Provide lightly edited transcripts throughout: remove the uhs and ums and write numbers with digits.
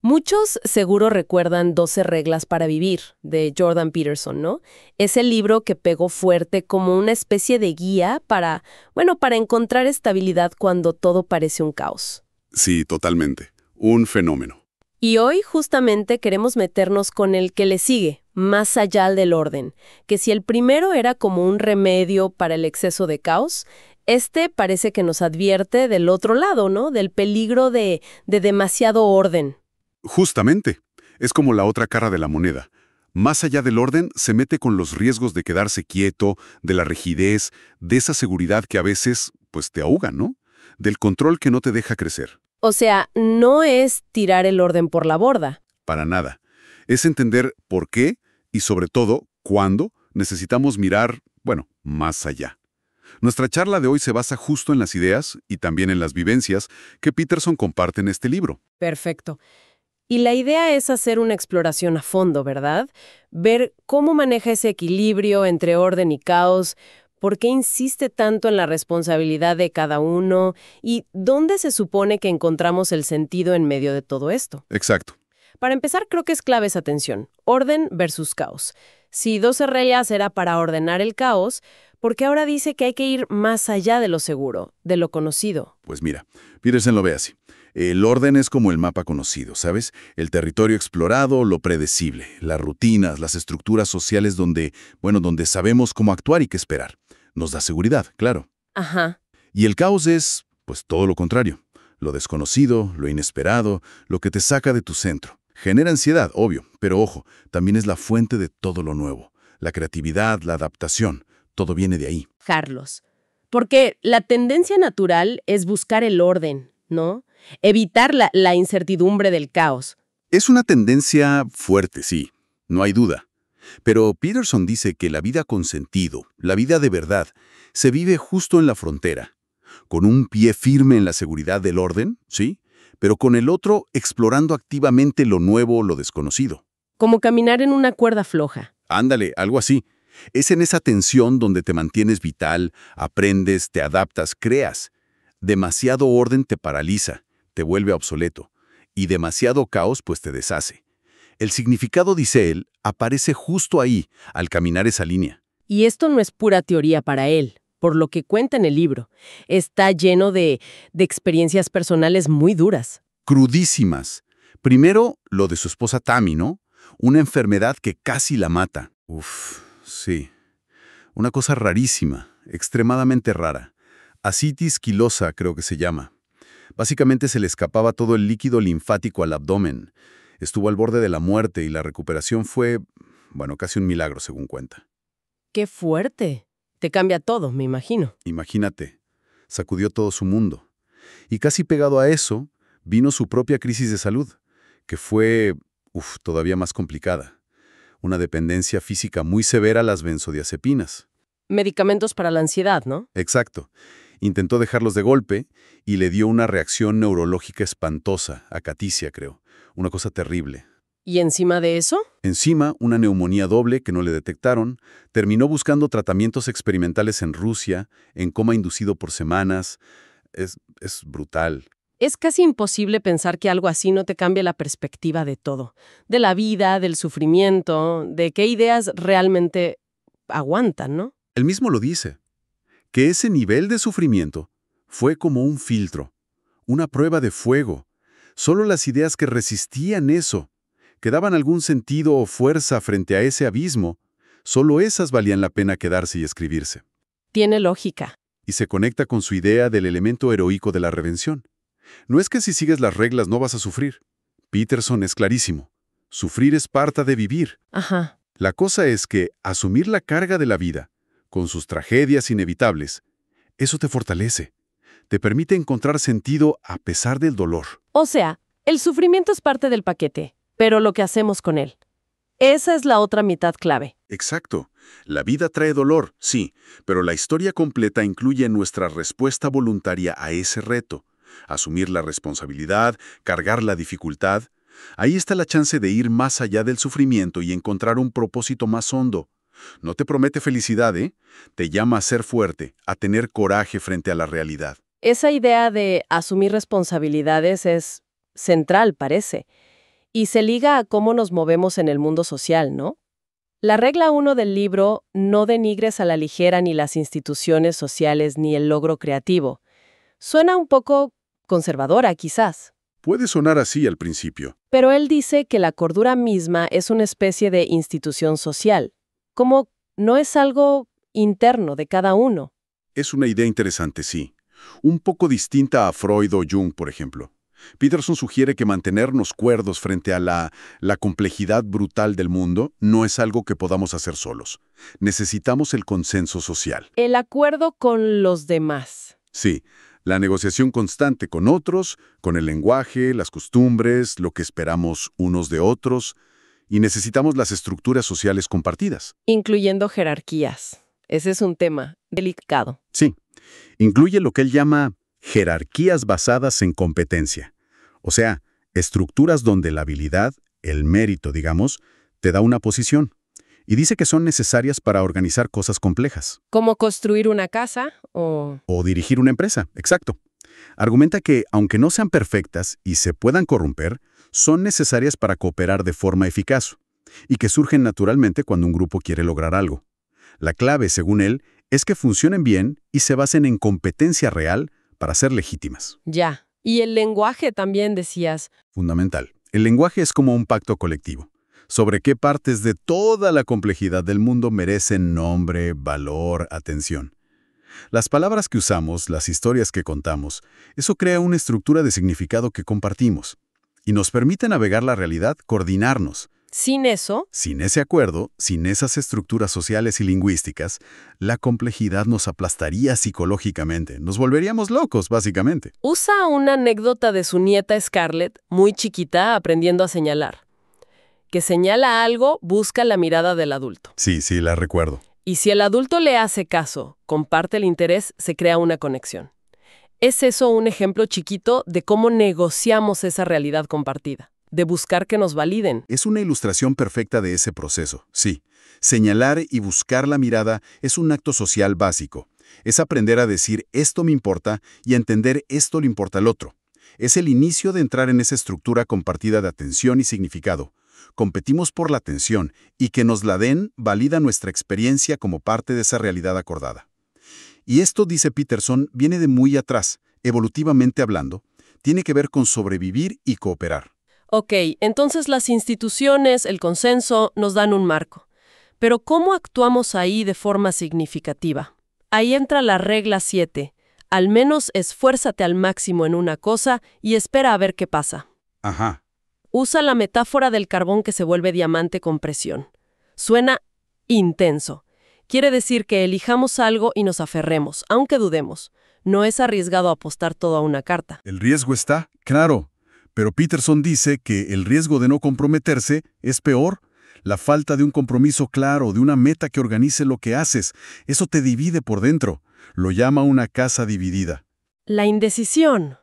Muchos seguro recuerdan 12 reglas para vivir, de Jordan Peterson, ¿no? Es el libro que pegó fuerte como una especie de guía para encontrar estabilidad cuando todo parece un caos. Sí, totalmente. Un fenómeno. Y hoy justamente queremos meternos con el que le sigue, más allá del orden, que si el primero era como un remedio para el exceso de caos, este parece que nos advierte del otro lado, ¿no? Del peligro de demasiado orden. Justamente. Es como la otra cara de la moneda. Más allá del orden, se mete con los riesgos de quedarse quieto, de la rigidez, de esa seguridad que a veces, pues, te ahoga, ¿no? Del control que no te deja crecer. O sea, no es tirar el orden por la borda. Para nada. Es entender por qué y, sobre todo, cuándo necesitamos mirar, bueno, más allá. Nuestra charla de hoy se basa justo en las ideas y también en las vivencias que Peterson comparte en este libro. Perfecto. Y la idea es hacer una exploración a fondo, ¿verdad? Ver cómo maneja ese equilibrio entre orden y caos, por qué insiste tanto en la responsabilidad de cada uno y dónde se supone que encontramos el sentido en medio de todo esto. Exacto. Para empezar, creo que es clave esa tensión, orden versus caos. Si 12 reglas era para ordenar el caos, ¿por qué ahora dice que hay que ir más allá de lo seguro, de lo conocido? Pues mira, Peterson lo ve así. El orden es como el mapa conocido, ¿sabes? El territorio explorado, lo predecible, las rutinas, las estructuras sociales donde sabemos cómo actuar y qué esperar. Nos da seguridad, claro. Ajá. Y el caos es, pues, todo lo contrario. Lo desconocido, lo inesperado, lo que te saca de tu centro. Genera ansiedad, obvio, pero ojo, también es la fuente de todo lo nuevo. La creatividad, la adaptación, todo viene de ahí. Carlos. Porque la tendencia natural es buscar el orden, ¿no? Evitar la incertidumbre del caos. Es una tendencia fuerte, sí, no hay duda. Pero Peterson dice que la vida con sentido, la vida de verdad, se vive justo en la frontera, con un pie firme en la seguridad del orden, ¿sí? Pero con el otro explorando activamente lo nuevo, lo desconocido. Como caminar en una cuerda floja. Ándale, algo así. Es en esa tensión donde te mantienes vital, aprendes, te adaptas, creas. Demasiado orden te paraliza, te vuelve obsoleto, y demasiado caos pues te deshace. El significado, dice él, aparece justo ahí, al caminar esa línea. Y esto no es pura teoría para él, por lo que cuenta en el libro. Está lleno de experiencias personales muy duras. Crudísimas. Primero, lo de su esposa Tammy, ¿no? Una enfermedad que casi la mata. Uf, sí. Una cosa rarísima, extremadamente rara. Ascitis quilosa, creo que se llama. Básicamente se le escapaba todo el líquido linfático al abdomen. Estuvo al borde de la muerte y la recuperación fue, bueno, casi un milagro, según cuenta. ¡Qué fuerte! Te cambia todo, me imagino. Imagínate, sacudió todo su mundo. Y casi pegado a eso, vino su propia crisis de salud, que fue, todavía más complicada. Una dependencia física muy severa a las benzodiazepinas. Medicamentos para la ansiedad, ¿no? Exacto. Intentó dejarlos de golpe y le dio una reacción neurológica espantosa, acaticia, creo. Una cosa terrible. ¿Y encima de eso? Encima, una neumonía doble que no le detectaron, terminó buscando tratamientos experimentales en Rusia, en coma inducido por semanas. Es brutal. Es casi imposible pensar que algo así no te cambie la perspectiva de todo. De la vida, del sufrimiento, de qué ideas realmente aguantan, ¿no? Él mismo lo dice, que ese nivel de sufrimiento fue como un filtro, una prueba de fuego. Solo las ideas que resistían eso, que daban algún sentido o fuerza frente a ese abismo, solo esas valían la pena quedarse y escribirse. Tiene lógica. Y se conecta con su idea del elemento heroico de la redención. No es que si sigues las reglas no vas a sufrir. Peterson es clarísimo. Sufrir es parte de vivir. Ajá. La cosa es que asumir la carga de la vida, con sus tragedias inevitables, eso te fortalece. Te permite encontrar sentido a pesar del dolor. O sea, el sufrimiento es parte del paquete, pero lo que hacemos con él. Esa es la otra mitad clave. Exacto. La vida trae dolor, sí, pero la historia completa incluye nuestra respuesta voluntaria a ese reto. Asumir la responsabilidad, cargar la dificultad. Ahí está la chance de ir más allá del sufrimiento y encontrar un propósito más hondo. No te promete felicidad, ¿eh? Te llama a ser fuerte, a tener coraje frente a la realidad. Esa idea de asumir responsabilidades es central, parece. Y se liga a cómo nos movemos en el mundo social, ¿no? La regla 1 del libro, no denigres a la ligera ni las instituciones sociales ni el logro creativo. Suena un poco conservadora, quizás. Puede sonar así al principio. Pero él dice que la cordura misma es una especie de institución social, como no es algo interno de cada uno. Es una idea interesante, sí. Un poco distinta a Freud o Jung, por ejemplo. Peterson sugiere que mantenernos cuerdos frente a la complejidad brutal del mundo no es algo que podamos hacer solos. Necesitamos el consenso social. El acuerdo con los demás. Sí, la negociación constante con otros, con el lenguaje, las costumbres, lo que esperamos unos de otros, y necesitamos las estructuras sociales compartidas. Incluyendo jerarquías. Ese es un tema delicado. Sí, incluye lo que él llama jerarquías basadas en competencia. O sea, estructuras donde la habilidad, el mérito, digamos, te da una posición. Y dice que son necesarias para organizar cosas complejas. ¿Cómo construir una casa o...? O dirigir una empresa, exacto. Argumenta que, aunque no sean perfectas y se puedan corromper, son necesarias para cooperar de forma eficaz, y que surgen naturalmente cuando un grupo quiere lograr algo. La clave, según él, es que funcionen bien y se basen en competencia real para ser legítimas. Ya. Y el lenguaje también decías. Fundamental. El lenguaje es como un pacto colectivo, sobre qué partes de toda la complejidad del mundo merecen nombre, valor, atención. Las palabras que usamos, las historias que contamos, eso crea una estructura de significado que compartimos y nos permite navegar la realidad, coordinarnos. Sin eso, Sin ese acuerdo, sin esas estructuras sociales y lingüísticas, la complejidad nos aplastaría psicológicamente, nos volveríamos locos, básicamente. usa una anécdota de su nieta Scarlett, muy chiquita, aprendiendo a señalar. Que señala algo, busca la mirada del adulto. Sí, la recuerdo. Y si el adulto le hace caso, comparte el interés, se crea una conexión. ¿Es eso un ejemplo chiquito de cómo negociamos esa realidad compartida? De buscar que nos validen. Es una ilustración perfecta de ese proceso, sí. Señalar y buscar la mirada es un acto social básico. Es aprender a decir esto me importa y a entender esto le importa al otro. Es el inicio de entrar en esa estructura compartida de atención y significado. Competimos por la atención y que nos la den valida nuestra experiencia como parte de esa realidad acordada. Y esto, dice Peterson, viene de muy atrás, evolutivamente hablando, tiene que ver con sobrevivir y cooperar. Ok, entonces las instituciones, el consenso, nos dan un marco. Pero ¿cómo actuamos ahí de forma significativa? Ahí entra la regla 7. Al menos esfuérzate al máximo en una cosa y espera a ver qué pasa. Ajá. Usa la metáfora del carbón que se vuelve diamante con presión. Suena intenso. Quiere decir que elijamos algo y nos aferremos, aunque dudemos. No es arriesgado apostar todo a una carta. El riesgo está, claro. Pero Peterson dice que el riesgo de no comprometerse es peor. La falta de un compromiso claro, de una meta que organice lo que haces, eso te divide por dentro. Lo llama una casa dividida. La indecisión.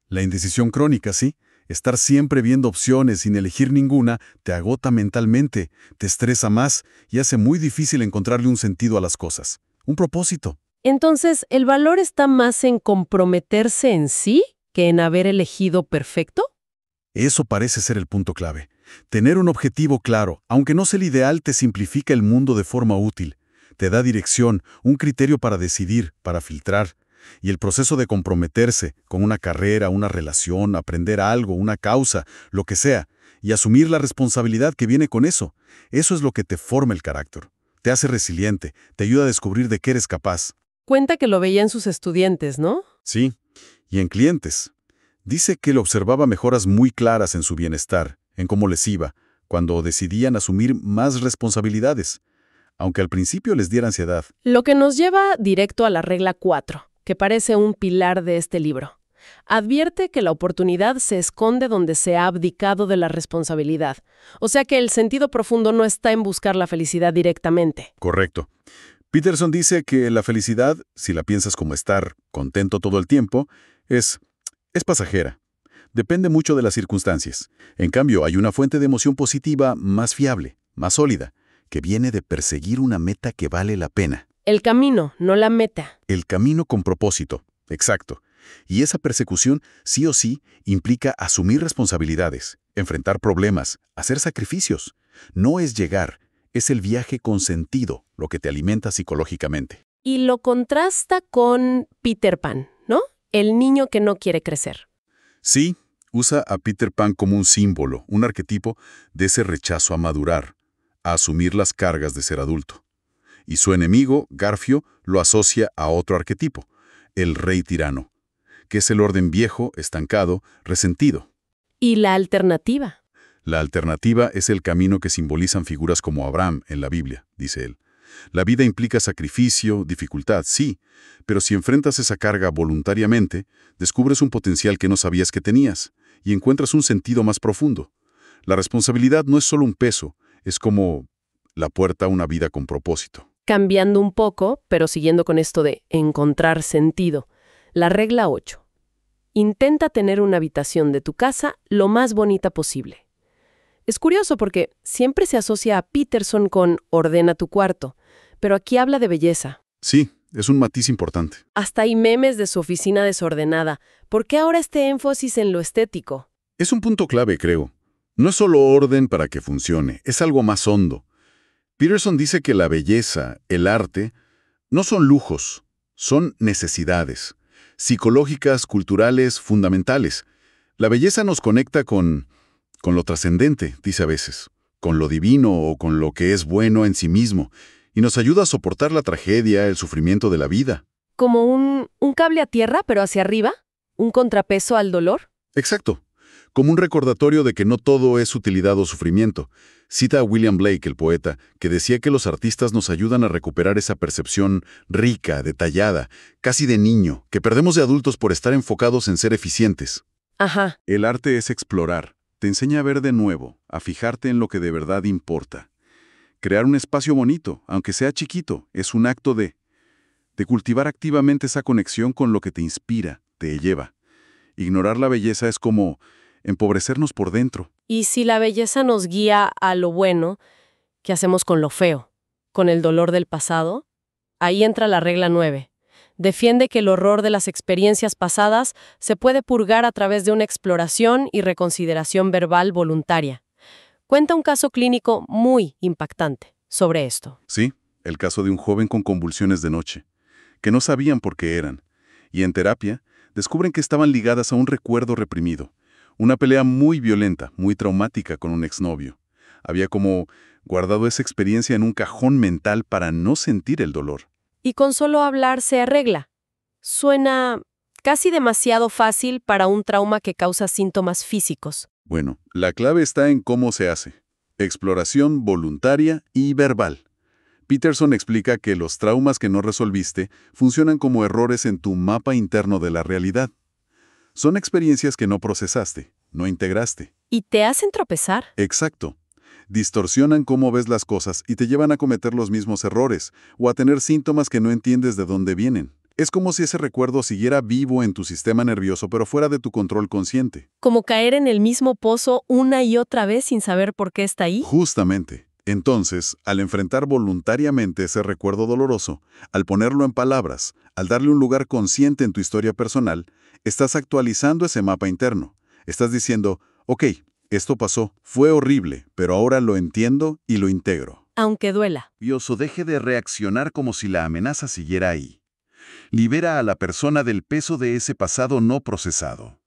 La indecisión crónica, sí. Estar siempre viendo opciones sin elegir ninguna te agota mentalmente, te estresa más y hace muy difícil encontrarle un sentido a las cosas. Un propósito. Entonces, ¿el valor está más en comprometerse en sí que en haber elegido perfecto? Eso parece ser el punto clave. Tener un objetivo claro, aunque no sea el ideal, te simplifica el mundo de forma útil. Te da dirección, un criterio para decidir, para filtrar. Y el proceso de comprometerse con una carrera, una relación, aprender algo, una causa, lo que sea, y asumir la responsabilidad que viene con eso es lo que te forma el carácter. Te hace resiliente, te ayuda a descubrir de qué eres capaz. Cuenta que lo veía en sus estudiantes, ¿no? Sí, y en clientes. Dice que le observaba mejoras muy claras en su bienestar, en cómo les iba, cuando decidían asumir más responsabilidades, aunque al principio les diera ansiedad. Lo que nos lleva directo a la regla 4, que parece un pilar de este libro. Advierte que la oportunidad se esconde donde se ha abdicado de la responsabilidad. O sea que el sentido profundo no está en buscar la felicidad directamente. Correcto. Peterson dice que la felicidad, si la piensas como estar contento todo el tiempo, es pasajera. Depende mucho de las circunstancias. En cambio, hay una fuente de emoción positiva más fiable, más sólida, que viene de perseguir una meta que vale la pena. El camino, no la meta. El camino con propósito, exacto. Y esa persecución, sí o sí, implica asumir responsabilidades, enfrentar problemas, hacer sacrificios. No es llegar, es el viaje con sentido, lo que te alimenta psicológicamente. Y lo contrasta con Peter Pan, ¿no? El niño que no quiere crecer. Sí, usa a Peter Pan como un símbolo, un arquetipo de ese rechazo a madurar, a asumir las cargas de ser adulto. Y su enemigo, Garfio, lo asocia a otro arquetipo, el rey tirano, que es el orden viejo, estancado, resentido. ¿Y la alternativa? La alternativa es el camino que simbolizan figuras como Abraham en la Biblia, dice él. La vida implica sacrificio, dificultad, sí, pero si enfrentas esa carga voluntariamente, descubres un potencial que no sabías que tenías y encuentras un sentido más profundo. La responsabilidad no es solo un peso, es como la puerta a una vida con propósito. Cambiando un poco, pero siguiendo con esto de encontrar sentido. La regla 8. Intenta tener una habitación de tu casa lo más bonita posible. Es curioso porque siempre se asocia a Peterson con ordena tu cuarto, pero aquí habla de belleza. Sí, es un matiz importante. Hasta hay memes de su oficina desordenada. ¿Por qué ahora este énfasis en lo estético? Es un punto clave, creo. No es solo orden para que funcione, es algo más hondo. Peterson dice que la belleza, el arte, no son lujos, son necesidades, psicológicas, culturales, fundamentales. La belleza nos conecta con lo trascendente, dice a veces, con lo divino o con lo que es bueno en sí mismo, y nos ayuda a soportar la tragedia, el sufrimiento de la vida. ¿Como un cable a tierra, pero hacia arriba? ¿Un contrapeso al dolor? Exacto. Como un recordatorio de que no todo es utilidad o sufrimiento. Cita a William Blake, el poeta, que decía que los artistas nos ayudan a recuperar esa percepción rica, detallada, casi de niño, que perdemos de adultos por estar enfocados en ser eficientes. Ajá. El arte es explorar. Te enseña a ver de nuevo, a fijarte en lo que de verdad importa. Crear un espacio bonito, aunque sea chiquito, es un acto de cultivar activamente esa conexión con lo que te inspira, te lleva. Ignorar la belleza es como empobrecernos por dentro. Y si la belleza nos guía a lo bueno, ¿qué hacemos con lo feo? ¿Con el dolor del pasado? Ahí entra la regla 9. Defiende que el horror de las experiencias pasadas se puede purgar a través de una exploración y reconsideración verbal voluntaria. Cuenta un caso clínico muy impactante sobre esto. Sí, el caso de un joven con convulsiones de noche, que no sabían por qué eran, y en terapia descubren que estaban ligadas a un recuerdo reprimido, una pelea muy violenta, muy traumática con un exnovio. Había como guardado esa experiencia en un cajón mental para no sentir el dolor. Y con solo hablar se arregla. Suena casi demasiado fácil para un trauma que causa síntomas físicos. Bueno, la clave está en cómo se hace. Exploración voluntaria y verbal. Peterson explica que los traumas que no resolviste funcionan como errores en tu mapa interno de la realidad. Son experiencias que no procesaste, no integraste. ¿Y te hacen tropezar? Exacto. Distorsionan cómo ves las cosas y te llevan a cometer los mismos errores o a tener síntomas que no entiendes de dónde vienen. Es como si ese recuerdo siguiera vivo en tu sistema nervioso pero fuera de tu control consciente. Como caer en el mismo pozo una y otra vez sin saber por qué está ahí. Justamente. Entonces, al enfrentar voluntariamente ese recuerdo doloroso, al ponerlo en palabras, al darle un lugar consciente en tu historia personal, estás actualizando ese mapa interno. Estás diciendo, ok, esto pasó, fue horrible, pero ahora lo entiendo y lo integro. Aunque duela. Curioso, deje de reaccionar como si la amenaza siguiera ahí. Libera a la persona del peso de ese pasado no procesado.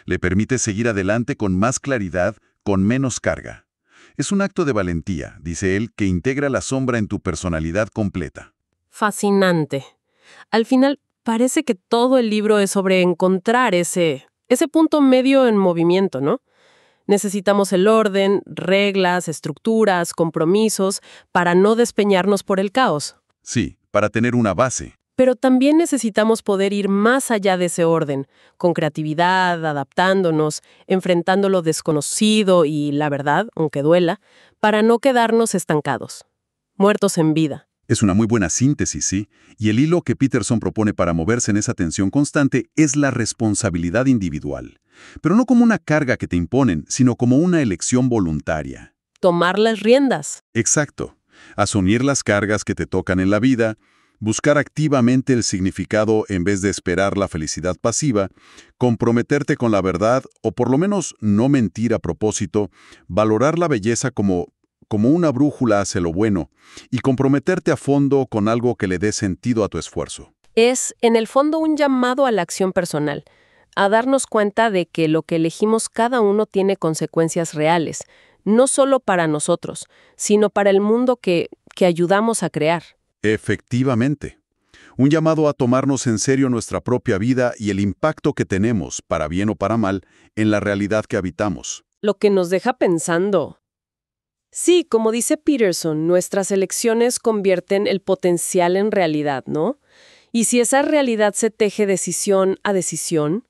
Le permite seguir adelante con más claridad, con menos carga. Es un acto de valentía, dice él, que integra la sombra en tu personalidad completa. Fascinante. Al final, parece que todo el libro es sobre encontrar ese punto medio en movimiento, ¿no? Necesitamos el orden, reglas, estructuras, compromisos, para no despeñarnos por el caos. Sí, para tener una base. Pero también necesitamos poder ir más allá de ese orden, con creatividad, adaptándonos, enfrentando lo desconocido y la verdad, aunque duela, para no quedarnos estancados, muertos en vida. Es una muy buena síntesis, sí, y el hilo que Peterson propone para moverse en esa tensión constante es la responsabilidad individual, pero no como una carga que te imponen, sino como una elección voluntaria. Tomar las riendas. Exacto. Asumir las cargas que te tocan en la vida, Buscar activamente el significado en vez de esperar la felicidad pasiva, comprometerte con la verdad o por lo menos no mentir a propósito, valorar la belleza como una brújula hacia lo bueno y comprometerte a fondo con algo que le dé sentido a tu esfuerzo. Es, en el fondo, un llamado a la acción personal, a darnos cuenta de que lo que elegimos cada uno tiene consecuencias reales, no solo para nosotros, sino para el mundo que ayudamos a crear. Efectivamente. Un llamado a tomarnos en serio nuestra propia vida y el impacto que tenemos, para bien o para mal, en la realidad que habitamos. Lo que nos deja pensando. Sí, como dice Peterson, nuestras elecciones convierten el potencial en realidad, ¿no? Y si esa realidad se teje decisión a decisión,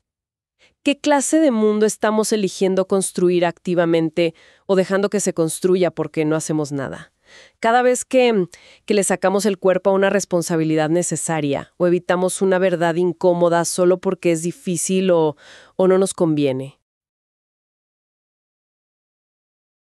¿qué clase de mundo estamos eligiendo construir activamente o dejando que se construya porque no hacemos nada? Cada vez que le sacamos el cuerpo a una responsabilidad necesaria o evitamos una verdad incómoda solo porque es difícil o no nos conviene.